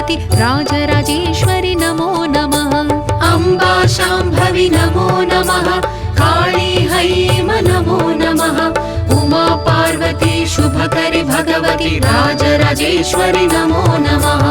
पार्वती राजराजेश्वरि नमो नमः। अम्बा शाम्भवी नमो नमः। काली हैम नमो नमः। उमा पार्वती शुभकरि भगवती राजराजेश्वरि नमो नमः।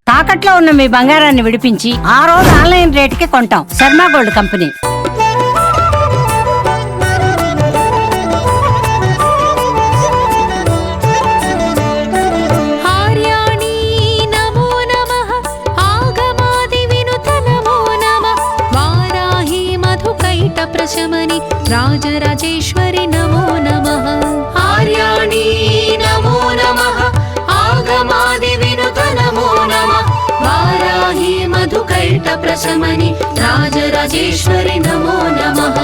తాకట్లో ఉన్న మీ బంగారాన్ని విడిపించి ఆ రోజు ఆన్లైన్ రేటుకి కొంటాం. Sharma gold company. प्रशमनि राजराजेश्वरि नमो नमः। आर्याणी नमो नमः। आगमादि विनुत नमो नमः। वाराही मधुकैट प्रशमनि राजराजेश्वरि नमो नमः।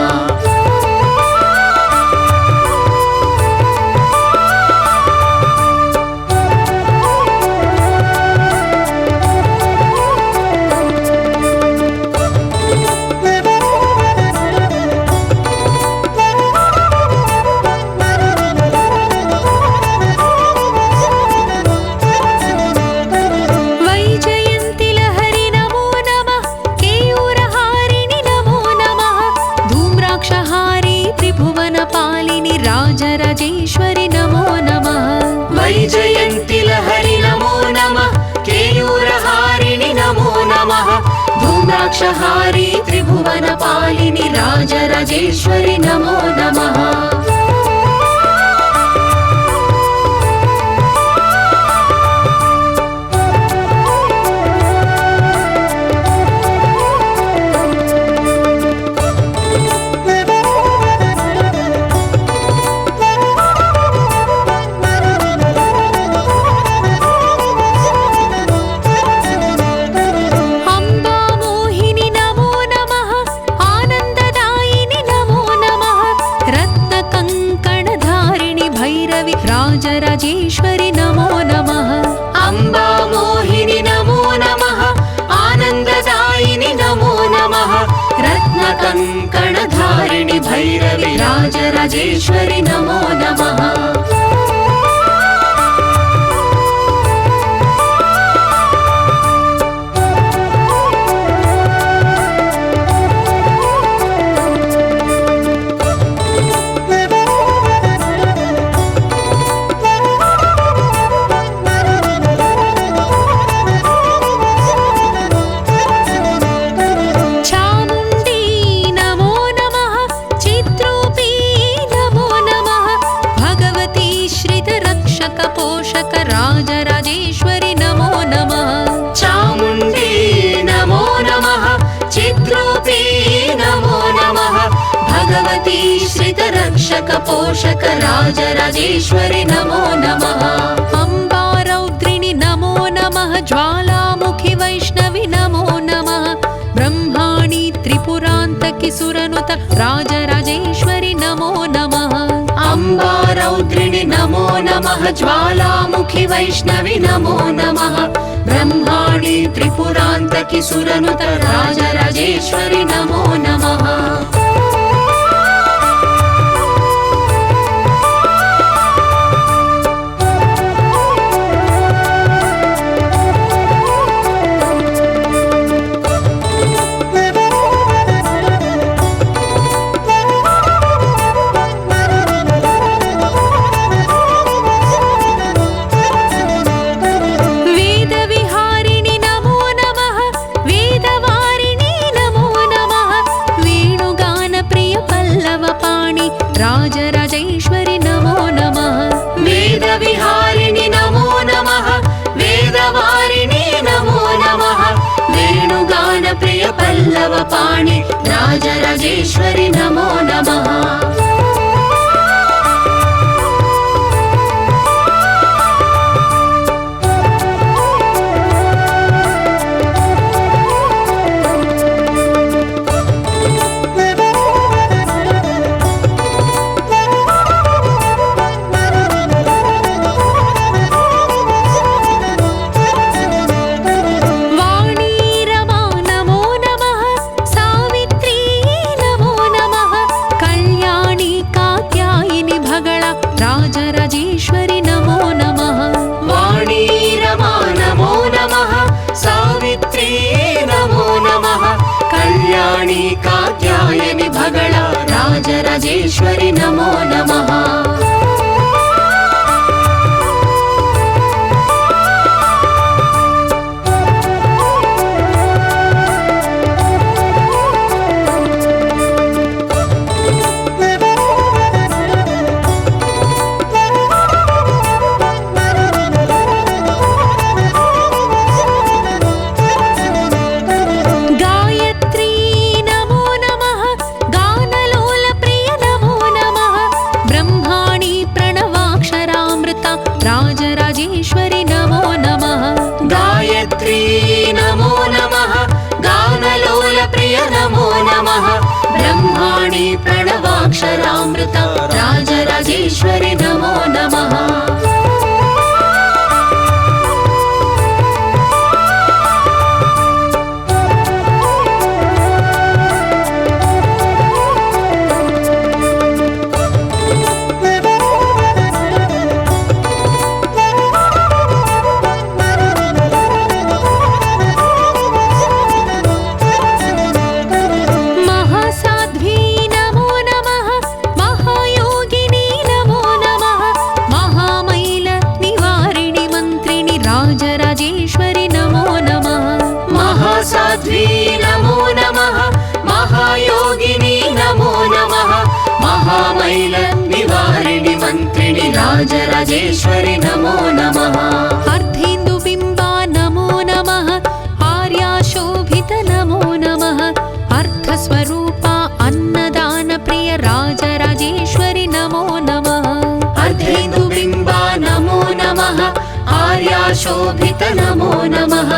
राजराजेश्वरि नमो नमः। वैजयन्ति लहरि नमो नमः। केयूरहारिणि नमो नमः। धूम्राक्षहारी त्रिभुवनपालिनि राजराजेश्वरि नमो नमः। राजराजेश्वरि नमो नमः। अम्बा मोहिनी नमो नमः। आनन्ददायिनि नमो नमः। रत्नकङ्कणधारिणि भैरवि राजराजेश्वरि नमो नमः। राजराजेश्वरि नमो नमः। चामुण्डी नमो नमः। चिद्रूपी नमो नमः। भगवती श्रितरक्षक पोषक राजराजेश्वरि नमो नमः। अम्बा रौद्रिणि नमो नमः। ज्वालामुखि वैष्णवि नमो नमः। ब्रह्माणि त्रिपुरान्तकि सुरनुत राजराजेश्वरि नमो नमः। अम्बा रौद्रिणि नमो नमः। ज्वालामुखि वैष्णवि नमो नमः। ब्रह्माणि त्रिपुरान्तकि सुरनुत राजराजेश्वरि नमो नमः। राजराजेश्वरि नमो नमः। वेदविहारिणि नमो नमः। वेदवारिणि नमो नमः। वेणुगानप्रिय पल्लवपाणि राजराजेश्वरि नमो नमः। राजराजेश्वरि नमो नमः। राजराजेश्वरि नमो नमः। गायत्री नमो नमः। गानलोल प्रिय नमो नमः। ब्रह्माणि प्रणवाक्षरामृत राजराजेश्वरि नमो नमः। राजराजेश्वरि नमो नमः। महासाध्वी नमो नमः। महायोगिनी नमो नमः। महामैल निवारिणि मन्त्रिणि राजराजेश्वरि नमो नमः। अर्धेन्दुबिम्बा नमो नमः। आर्याशोभित नमो नमः। अर्थस्वरूपा अन्नदानप्रिय राजराजेश्वरि नमो नमः। अर्धेन्दुबिम्बा नमो नमः। आर्याशोभित नमो नमः।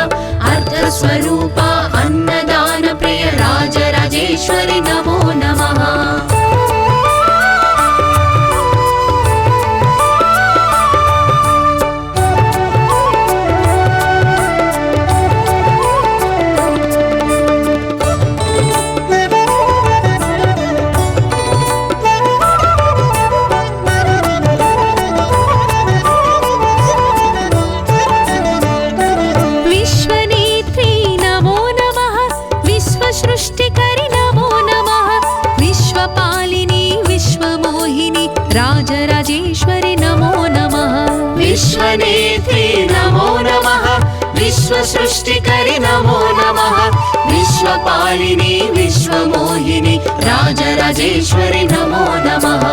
अर्थस्वरूपा अन्नदानप्रिय राजराजेश्वरि नमो नमः। सृष्टिकरि नमो नमः। विश्वपालिनी विश्वमोहिनी राजराजेश्वरि नमो नमः। विश्वनेत्री नमो नमः। विश्वसृष्टिकरि नमो नमः। विश्वपालिनी विश्वमोहिनी राजराजेश्वरि नमो नमः।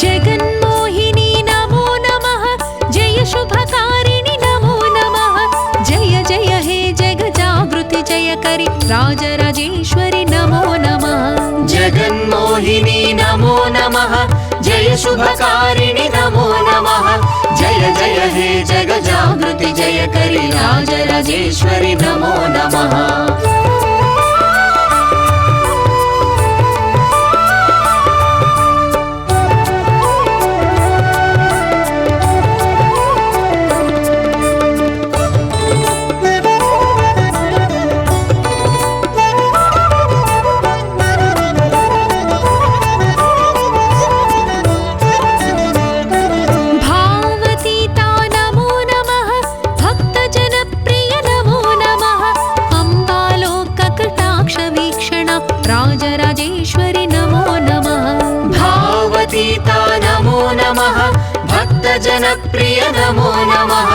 जगन्मोहिनी नमो नमः। जय शुभकारिणि नमो नमः। जय जय हे जगजागृति जयकरि राजराजेश्वरि नमो नमः। जगन्मोहिनी नमो नमः। जय शुभकारिणि नमो नमः। जय जय हे जगजागृति जयकरि राजराजेश्वरि नमो नमः। राजराजेश्वरि नमो नमः। भावतीता नमो नमः। भक्तजनप्रिय नमो नमः।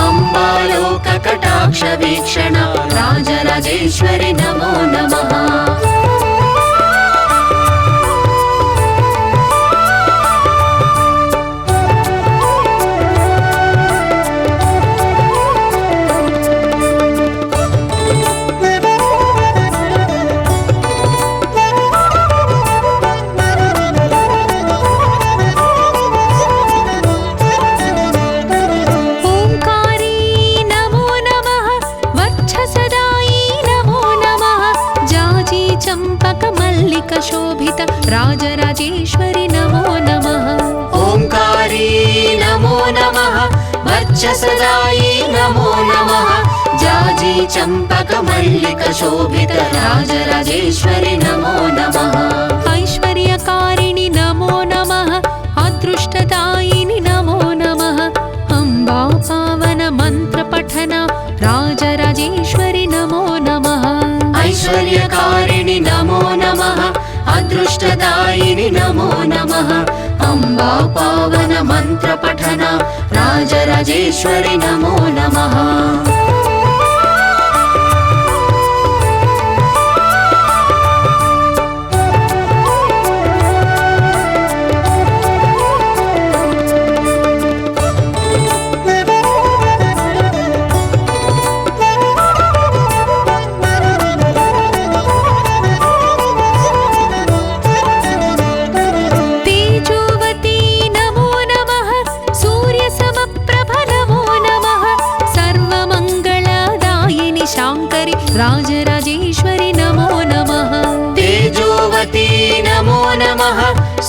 अम्बालोककटाक्षवीक्षण राजराजेश्वरि नमो नमः। वक्षसदायि नमो नमः जाजी चम्पक मल्लिक शोभित राजराजेश्वरि नमो नमः ऐश्वर्यकारिणि नमो नमः अदृष्टदायिनि नमो नमः अम्बा पावन मन्त्रपठन राजराजेश्वरि नमो नमः ऐश्वर्यकारिणि नमो नमः अदृष्टदायिनि नमो नमः अम्बा पावन मन्त्रपठन राजराजेश्वरि नमो नमः राजराजेश्वरि नमो नमः तेजोवती नमो नमः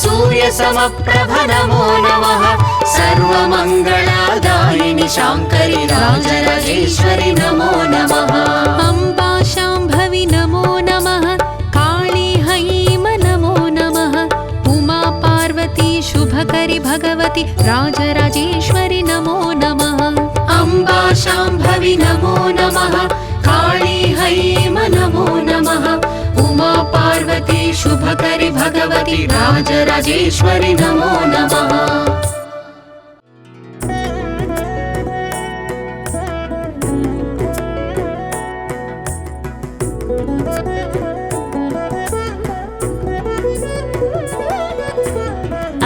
सूर्यसमप्रभ नमो नमः सर्वमङ्गलदायिनि शाङ्करि राजराजेश्वरि नमो नमः अम्बा शाम्भवि नमो नमः काली हैम नमो नमः उमा पार्वती शुभकरि भगवति राजराजेश्वरि नमो नमः अम्बा शाम्भवि नमो नमः काली हैम नमो नमः उमा पार्वती शुभकरि भगवति राजराजेश्वरि नमो नमः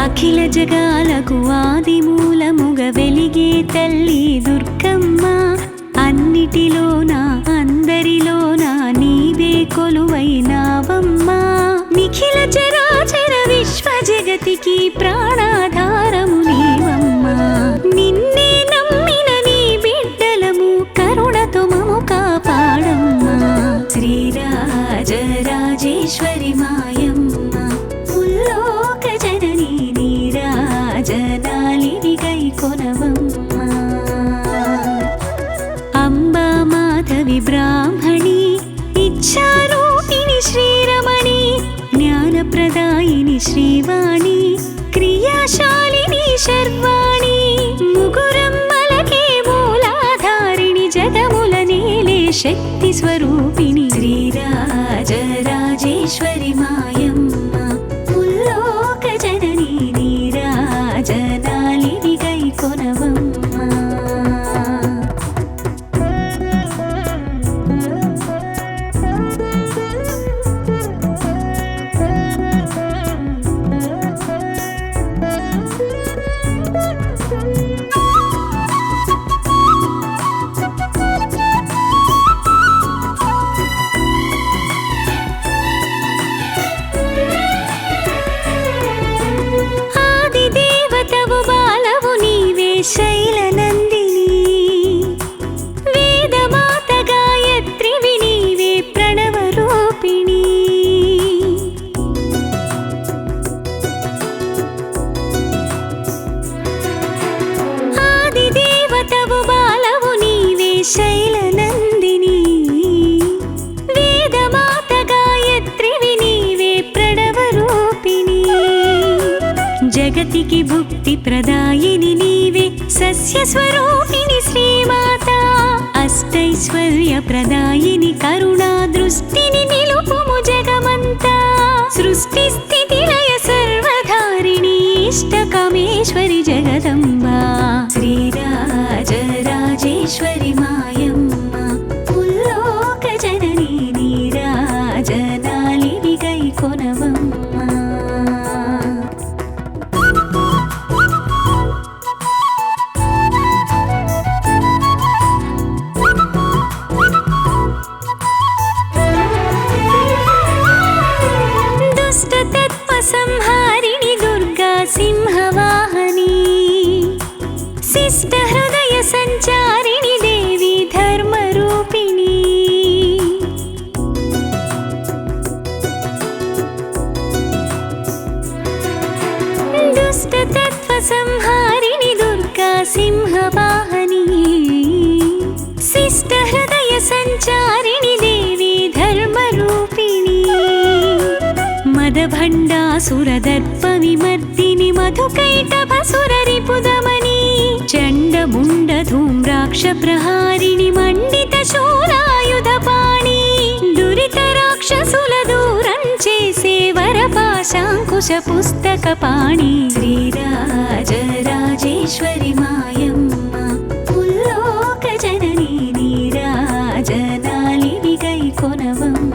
అఖిల జగాలకు ఆది మూలముగ వెలిగే తల్లి దుర్గమ్మ అన్నిటిలోనా అందరిలోనా నీవే కొలువైనావమ్మా నిఖిల చరాచర విశ్వ జగతికి ప్రాణాధారము నీవమ్మా నిన్నే నమ్మిన నీ బిడ్డలము కరుణతో మము కాపాడమ్మా శ్రీరాజరాజేశ్వరి మాయమ్మ ముల్లోక జననీ నీరాజనాలిని గైకొనవమ్మా అంబా మాధవి బ్రాహ్మణి ఇచ్చారూపిణి శ్రీరమణి జ్ఞానప్రదాయిని శ్రీవాణి క్రియాశాలిని శర్వాణి ముగురమ్మలకే మూలాధారిణి జగముల నేలే శక్తి స్వరూపిణి శ్రీరాజరాజేశ్వరి మాయమ్మ ముల్లోక జననీ నీరాజనాలిని గైకొనవమ్మా శైలనందిని వేదమాత గాయత్రివి నీవే ప్రణవ రూపిణి ఆది దేవతవు బాలవు నీవే శైలనందిని వేదమాత గాయత్రివి నీవే ప్రణవ రూపిణి జగతికి భుక్తి ప్రదాయిని నీవే సస్య స్వరూపిణి శ్రీమాత అష్టైశ్వర్య ప్రదాయిని కరుణా దృష్టిని నిలుపుము జగమంతా సృష్టి స్థితి లయ సర్వధారిణి ఇష్టకామేశ్వరి జగదంబా శ్రీరాజరాజేశ్వరి మాయమ్మ ముల్లోక జననీ నీరాజనాలిని గైకొనవమ్మా సంహారిణి దుర్గా సింహవాహని శిష్ట హృదయ సంచారిణి దేవి ధర్మరూపిణి దుష్ట తత్వ సంహారిణి దుర్గా సింహవాహని सुरदर्पविमर्दिनि मधुकैटभसुररिपुदमनी चण्डमुण्ड धूम्राक्षप्रहारिणि मण्डितशूलायुधपाणि दुरितराक्षसुल दूरं चेसे वरपाशाङ्कुश पुस्तकपाणि श्रीराजराजेश्वरि मायम्म मुल्लोकजननी नीराजनालिनि गैकोनवम्म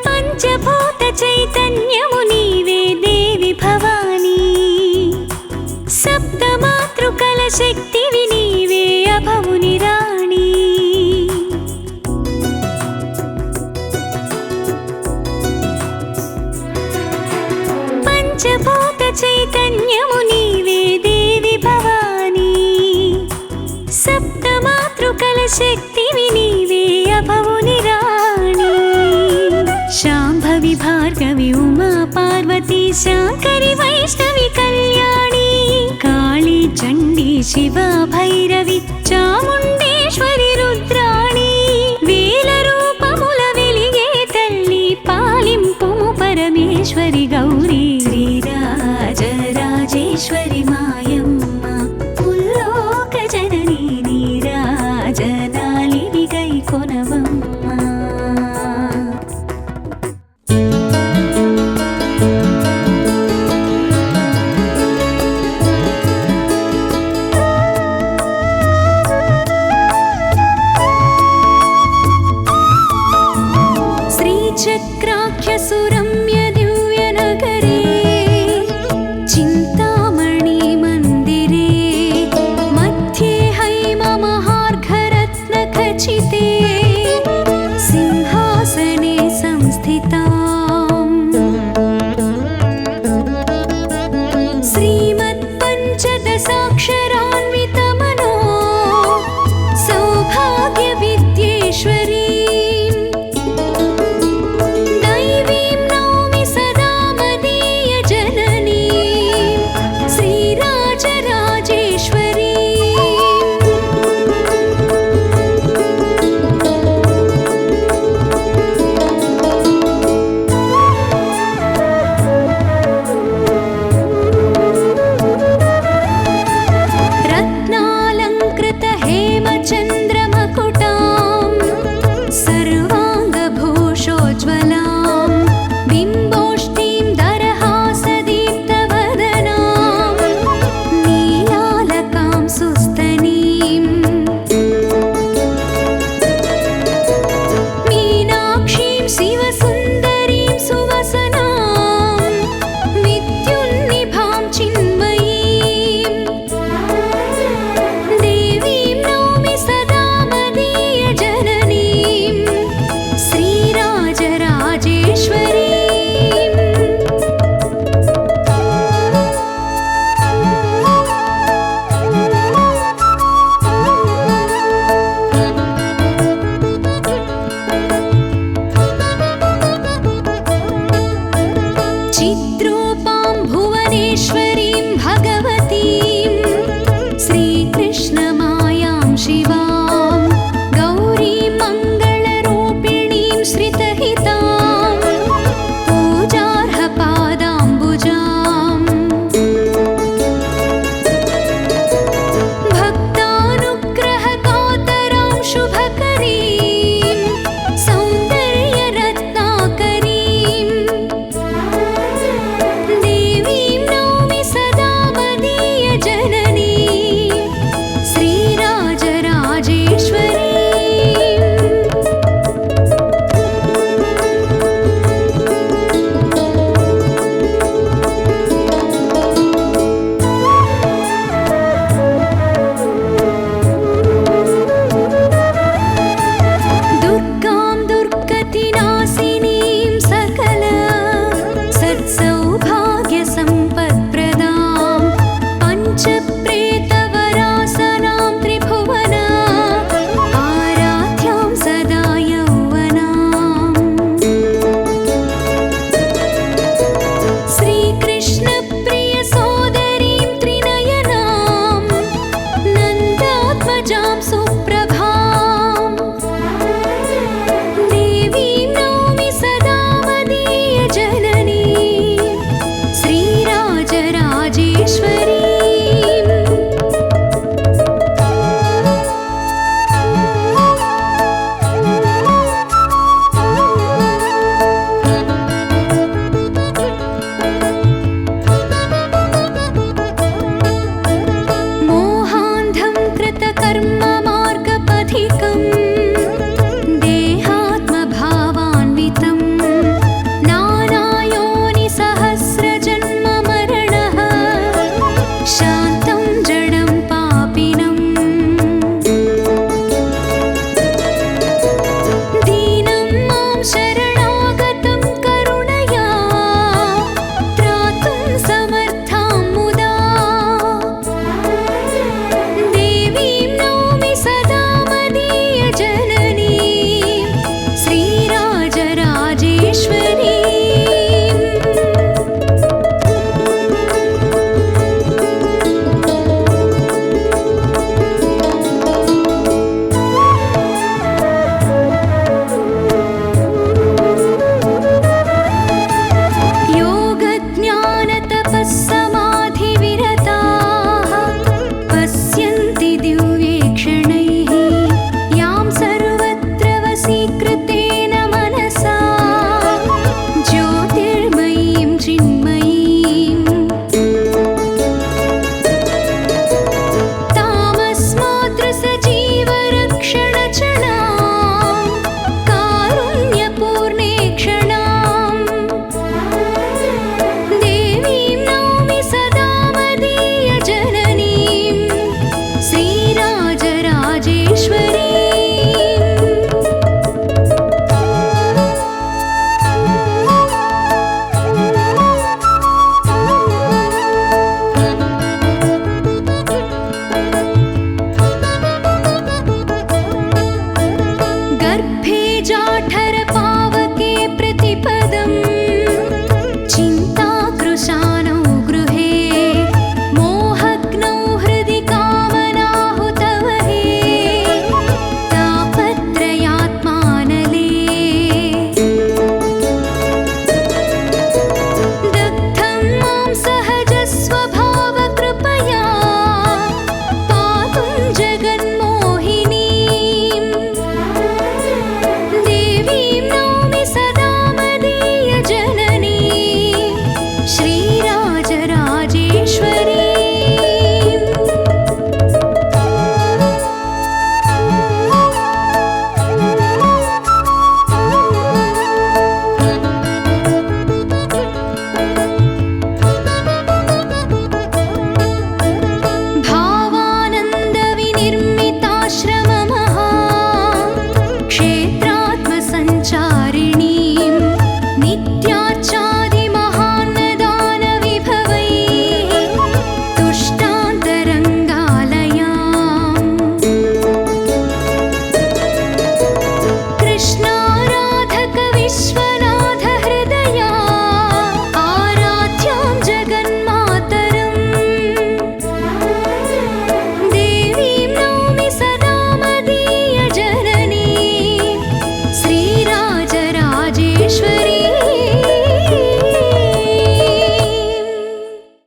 పంచభూత చైతన్యము నీవే దేవి భవానీ సప్తమాతృకల శక్తివి నీవే అభవుని రాణి పంచభూత చైతన్యము నీవే దేవి భవానీ సప్తమాతృకల శక్తివి నీవే అభవుని రాణి शाम्भवि भार्गवि उमा पार्वती शाङ्करि वैष्णवि कल्याणी काली चण्डी शिवा भैरवि चामुण्डेश्वरि रुद्राणि वेलरूपमुल वेलिगे तल्ली पालिंपुमु परमेश्वरि गौरी श्रीराजराजेश्वरि मायम्म मुल्लोकजननी नीराजनालिनि गैकोनवम्म चक्राख्यसुरं